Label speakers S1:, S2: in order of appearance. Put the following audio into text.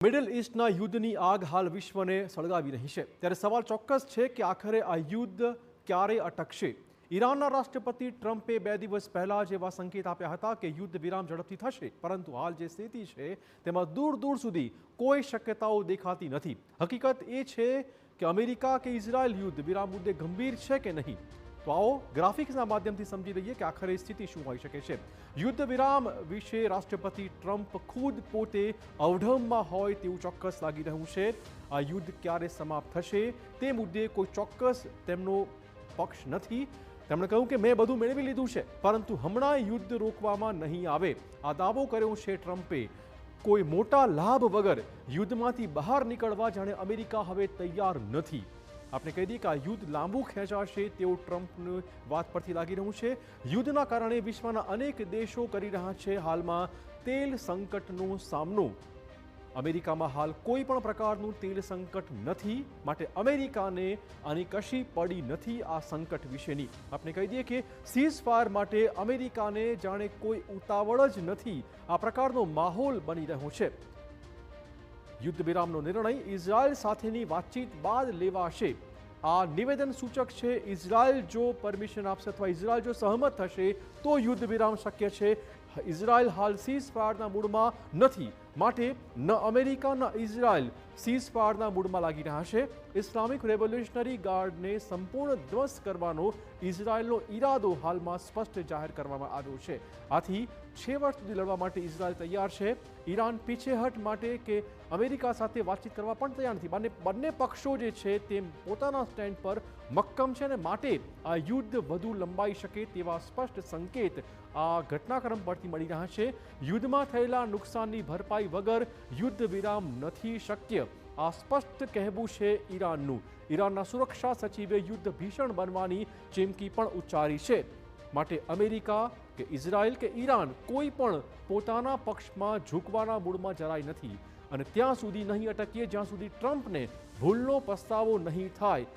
S1: Middle ઇસ્ટના યુદ્ધની આગ હાલ વિશ્વને સળગાવી રહી છે ત્યારે સવાલ ચોક્કસ છે કે આખરે આ યુદ્ધ ક્યારે અટકશે। ઈરાનના રાષ્ટ્રપતિ ટ્રમ્પે 2 દિવસ પહેલા જ એવા સંકેત આપ્યા હતા કે યુદ્ધ વિરામ ઝડપથી થશે, પરંતુ હાલ જે સ્થિતિ છે તેમાં દૂર દૂર સુધી કોઈ શક્યતાઓ દેખાતી નથી। હકીકત એ છે કે અમેરિકા કે ઇઝરાયલ યુદ્ધ વિરામ મુદ્દે ગંભીર છે કે નહીં। તો આવો ગ્રાફિક્સના માધ્યમથી સમજી લઈએ કે આખરે સ્થિતિ શું હોઈ શકે છે। યુદ્ધ વિરામ વિશે રાષ્ટ્રપતિ ટ્રમ્પ ખુદ પોતે અવઢવમાં હોય તેવું ચોક્કસ લાગી રહ્યું છે। આ યુદ્ધ ક્યારે સમાપ્ત થશે તે મુદ્દે કોઈ ચોક્કસ તેમનો પક્ષ નથી। તેમણે કહ્યું કે મેં બધું મેળવી લીધું છે, પરંતુ હમણાં યુદ્ધ રોકવામાં નહીં આવે। આ દાવો કર્યો છે ટ્રમ્પે। કોઈ મોટા લાભ વગર યુદ્ધમાંથી બહાર નીકળવા જાણે અમેરિકા હવે તૈયાર નથી। આપણે કહી દઈએ કે આ યુદ્ધ લાંબુ ખેંચાશે તેવું ટ્રમ્પની વાત પરથી લાગી રહ્યું છે। યુદ્ધના કારણે વિશ્વના અનેક દેશો કરી રહ્યા છે હાલમાં તેલ સંકટનો સામનો। અમેરિકામાં હાલ કોઈ પણ પ્રકારનું તેલ સંકટ નથી, માટે અમેરિકાને આની કશી પડી નથી આ સંકટ વિશેની। આપણે કહી દઈએ કે સીઝ ફાયર માટે અમેરિકાને જાણે કોઈ ઉતાવળ જ નથી, આ પ્રકારનો માહોલ બની રહ્યો છે। યુદ્ધ વિરામનો નિર્ણય ઇઝરાયલ સાથેની વાતચીત બાદ લેવાશે। આ નિવેદન સૂચક છે ઇઝરાયલ જો પરમિશન આપશે અથવા ઇઝરાયલ જો સહમત થશે તો યુદ્ધ વિરામ શક્ય છે। ઇઝરાયલ હાલ સીઝ ફાયરના મૂડમાં નથી, માટે ન અમેરિકા ન ઇઝરાયલ સીઝ ફાયરના મૂડમાં લાગી રહ્યા છે। ઇસ્લામિક રેવોલ્યુશનરી ગાર્ડને સંપૂર્ણ ધ્વસ્ત કરવાનો ઇઝરાયલનો ઈરાદો હાલમાં સ્પષ્ટ જાહેર કરવામાં આવ્યો છે। આથી છેવટ સુધી લડવા માટે ઇઝરાયલ તૈયાર છે। ઈરાન પીછેહટ માટે કે અમેરિકા સાથે વાતચીત કરવા પણ તૈયાર નથી। બંને પક્ષો જે છે તે પોતાના સ્ટેન્ડ પર મક્કમ છે અને માટે આ યુદ્ધ વધુ લંબાઈ શકે તેવા સ્પષ્ટ સંકેત આ ઘટનાક્રમ પરથી મળી રહ્યા છે। યુદ્ધમાં થયેલા નુકસાનની ભરપાઈ વગર યુદ્ધ વિરામ નથી શક્ય, આ સ્પષ્ટ કહેવું છે ઈરાનનું। ઈરાનના સુરક્ષા સચિવે યુદ્ધ ભીષણ બનવાની ચીમકી પણ ઉચ્ચારી છે, માટે અમેરિકા કે ઇઝરાયલ કે ઈરાન કોઈ પણ પોતાના પક્ષમાં ઝૂકવાના મૂડમાં જરાય નથી, અને ત્યાં સુધી નહીં અટકીએ જ્યાં સુધી ટ્રમ્પને ભૂલનો પસ્તાવો નહીં થાય।